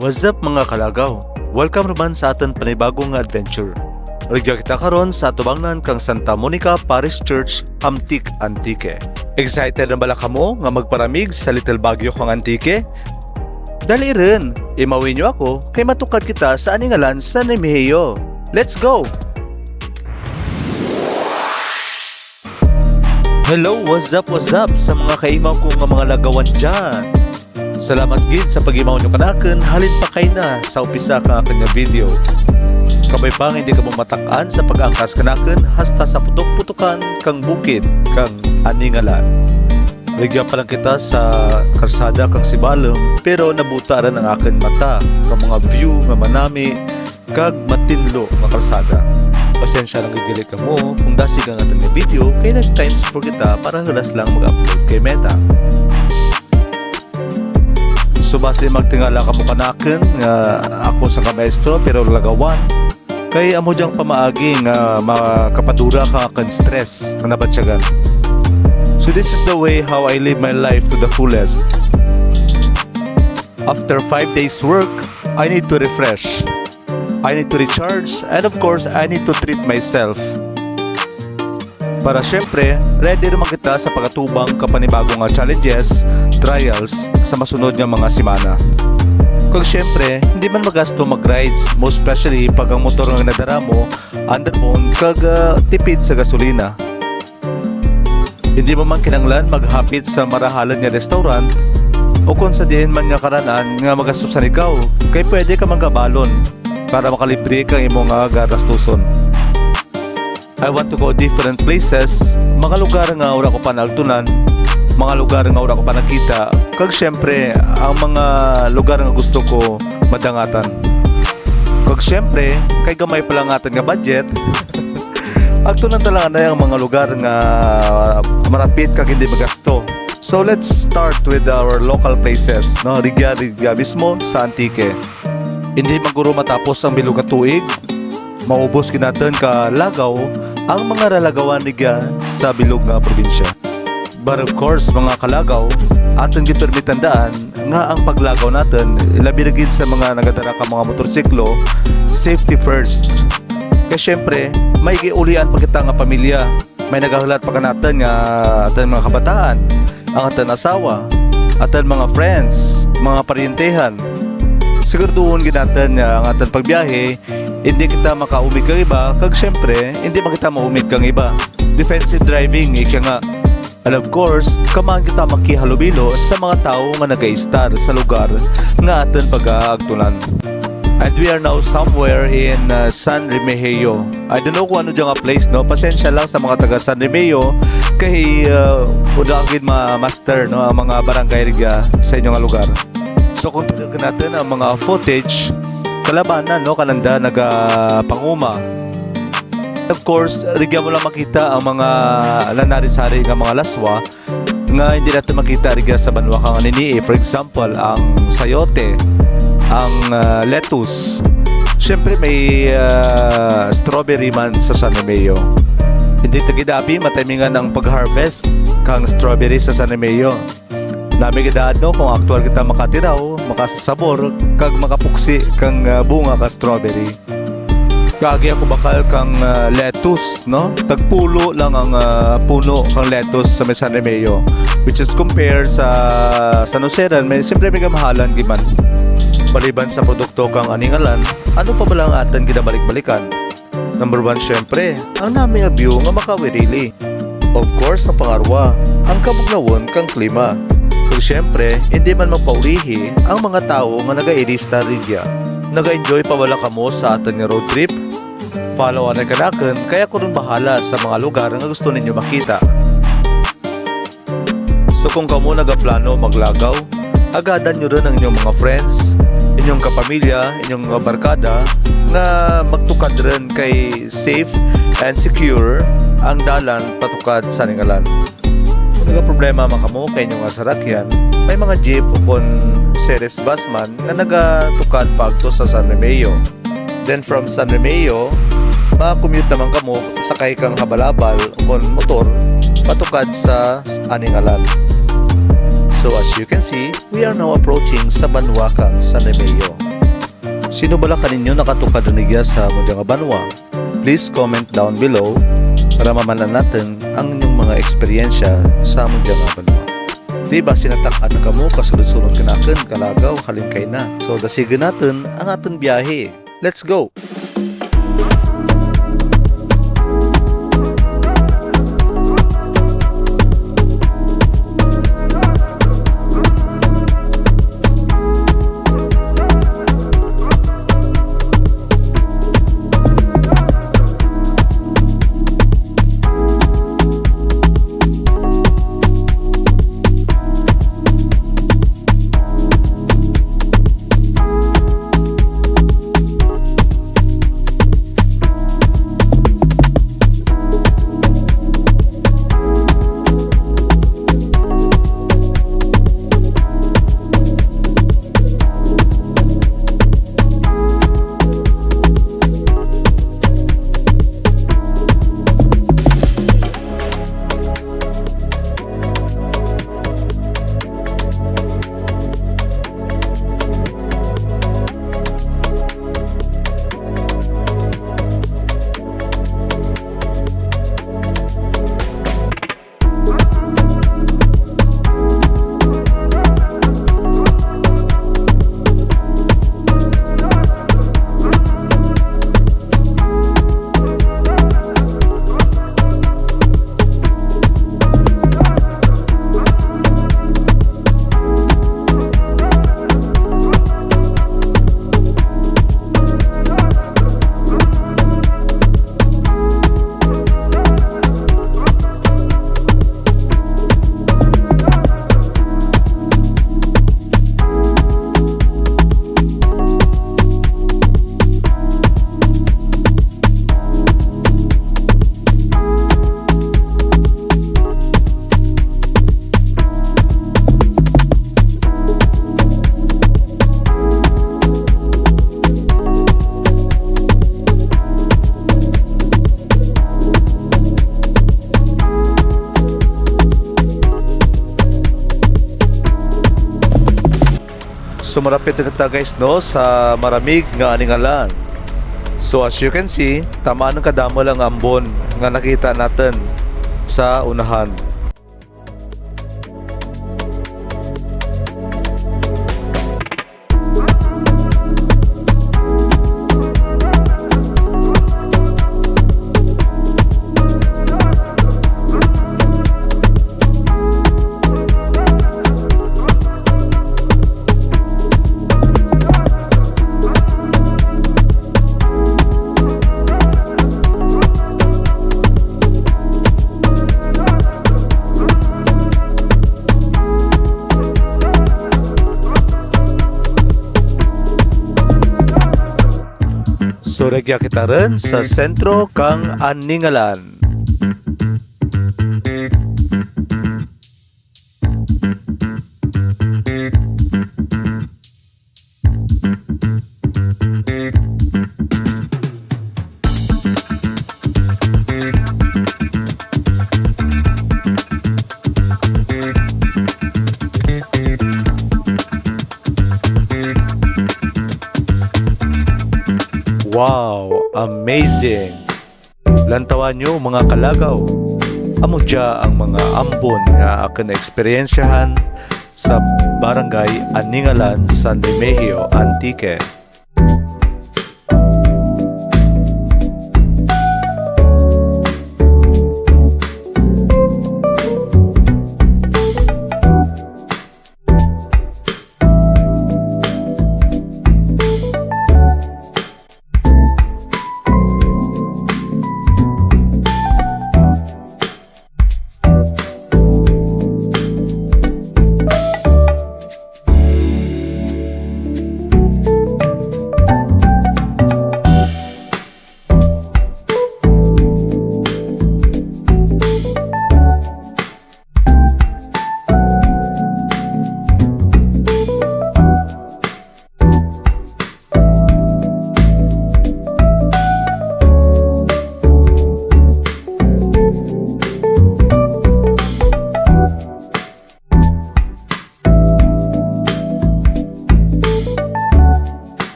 What's up mga kalagaw? Welcome naman sa aton panibagong adventure. Rigya kita karon sa atubangnan kang Santa Monica Parish Church, Hamtik, Antique. Excited na bala kamo nga magparamig sa Little Baguio kang Antique? Dali rin, imawin niyo ako kay matukad kita sa aningalan sa Nemihio. Let's go! Hello, what's up sa mga kaimaw ko nga mga lagawan dyan. Salamat gid sa pag-imaw nyo kanakin, halin pa kay na sa upisa kang aking video. Kabay pang hindi ka matakaan sa pag-angkas kanakin hasta sa putok-putukan kang bukid kang aningalan. Ligya pa lang kita sa karsada kang Sibalom pero nabutaran ang aking mata kang mga view nga manami kag matinlo nga karsada. Pasensya lang gigilik ka mo kung dasi ka nga nga video kay nag-times for kita para halas lang mag-upload kay Meta. So base magtingala ka mo kanakin nga ako sa kamaestro pero lagawan kay amo diyang pamaagi nga makapadura ka kan stress nga nabatsyagan. So this is the way how I live my life to the fullest. After 5 days work, I need to refresh. I need to recharge and of course I need to treat myself. Para syempre, ready naman kita sa pagkatubang kapanibagong challenges, trials sa masunod nga mga simana. Kung syempre, hindi man magasto mag-rides, most especially pag ang motor nga nadara mo, underbone kag tipid sa gasolina. Hindi mo man kinanglan maghapit sa marahalan nga restaurant o kung sa diin man nga karanan nga magastusan ikaw, kay pwede ka manggabalon para makalibre kang imong garastuson. I want to go different places, mga lugar nga ora ko pa nagtunan, mga lugar nga ora ko pa nakita, kag syempre ang mga lugar nga gusto ko madangatan. Kag syempre, kay gamay pa lang atin nga budget, agtunan talaga na yung mga lugar nga marapit kag hindi magasto. So let's start with our local places, no? Rigya mismo sa Antique. Hindi maguro matapos ang bilog nga tuig, maubos kinatan ka lagaw ang mga ralagawan niga sa bilog nga probinsya. But of course, mga kalagaw, aton gid permitandaan nga ang paglagaw natin labi na gid sa mga nagadara ka mga motorsiklo, safety first. Kaya syempre, may giulian pa kita nga pamilya. May nagahulat pa kanatin nga aton mga kabataan, ang aton asawa, aton mga friends, mga paryentehan. Siguraduhon gid natin nga ang aton pagbiyahe hindi kita makaumig kang iba, kag syempre, hindi man kita maumig kang iba. Defensive driving, ika nga. And of course, kamaan kita makihalubilo sa mga tao nga nag-i-star sa lugar nga aton pag-aagtunan. And we are now somewhere in San Remigio. I don't know kung ano dyan nga place, no? Pasensya lang sa mga taga San Remigio kay udagin ma-master, no? Ang mga barangay riga sa inyong nga lugar. So kung talaga natin ang mga footage kalabanan, no, kananda nagapanguma. Of course, rigya mo lang makita ang mga lanarisari nga mga laswa nga hindi natin makita rigya sa banwa kang anini. For example, ang sayote, ang lettuce. Syempre may strawberry man sa San Remigio. Hindi tagidabi matimingan ang pag-harvest kang strawberry sa San Remigio. Nami gidaan, no, kung aktual kita makatiraw, makasasabor, kag makapuksi kang bunga ka strawberry. Kagi ako bakal kang lettuce, no? Tagpulo lang ang puno kang lettuce sa San Remigio, which is compare sa San Joseran, may siyempre may kamahalan giman. Baliban sa produkto kang aningalan, ano pa ba lang atan ginabalik-balikan? Number 1, syempre, ang nami view nga makawirili. Of course, ang pangarwa, ang kabugnawon kang klima. Kung syempre, hindi man magpaulihi ang mga tao nga naga-irista rigya. Naga-enjoy pa wala kamo sa aton nga road trip? Follow anay kanaken, kaya ko rin bahala sa mga lugar nga gusto ninyo makita. So kung kamo nagaplano maglagaw, agadan nyo rin ang inyong mga friends, inyong kapamilya, inyong mga barkada, nga magtukad rin kay safe and secure ang dalan patukad sa Ningalan. Kung nagka-problema man kamo kay inyong sarakyan, may mga jeep o kon series bus man nga nagatukad pagto sa San Remigio. Then from San Remigio, ma-commute naman kamo sakay kang habalabal o kon motor patukad sa Aningalan. So as you can see, we are now approaching sa Banwa kang San Remigio. Sino bala kaninyo nakatuka dunigya sa Mudya nga Banwa? Please comment down below para mamalan natin ang inyong mga eksperyensya sa Mudya nga Banwa. Diba sinatakan na kamo kasulod-sulod kanaken kalagaw halingkay na. So dasige natin ang aton biyahe. Let's go! So marapit na kita guys no sa maramig nga aningalan. So as you can see, tamaan ng kadamo lang ambon nga nakita natin sa unahan. So regya kita rin sa sentro kang Aningalan. Wow! Amazing! Lantawan nyo mga kalagaw. Amo dya ang mga ambon nga akin na eksperyensyahan sa Barangay Aningalan, San Remigio, Antique.